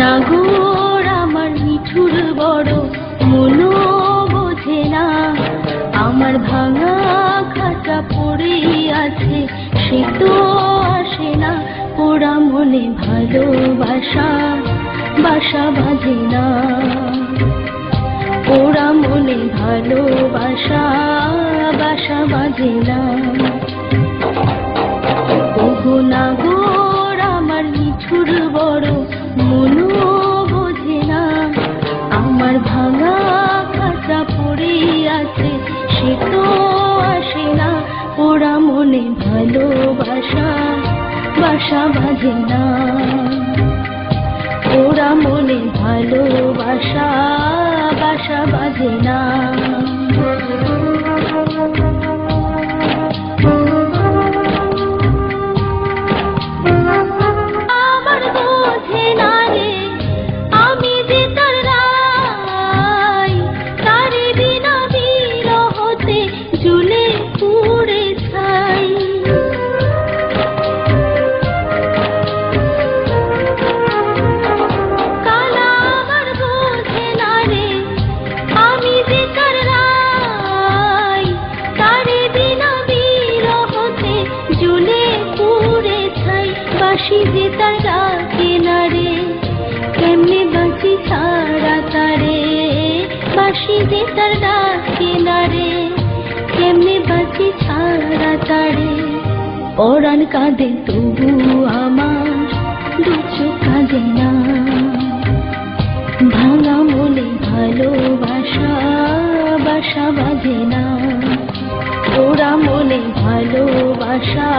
নাগর আমার মিঠুর বড় মনো বোঝে না, আমার ভাঙা খাতা পড়ে আছে সে তো আসে না, ওরা মনে ভালোবাসা বাসা বাঁধে না, ওরা মনে ভালোবাসা বাসা বাঁধে না। ওগো নাগর আমার মিঠুর বড় মনো বোঝে না, আমার ভাঙা খাতা পড়ে আছে সে তো আসে না, ওরা মনে ভালোবাসা বাসা বাঁধে না, ওরা মনে ভালোবাসা বাসা বাঁধে না। বাঁশি যে তার ডাকে না রে, কেমনে বাঁচি ছাড়া তারে, বাঁশি যে তার ডাকে না রে, কেমনে বাঁচি ছাড়া তারে। পরাণ কাঁদে তবু আমার দু চোখ কাঁদে না, ভাঙা মনে ভালোবাসা বাসা বাঁধে না, ওরা মনে ভালোবাসা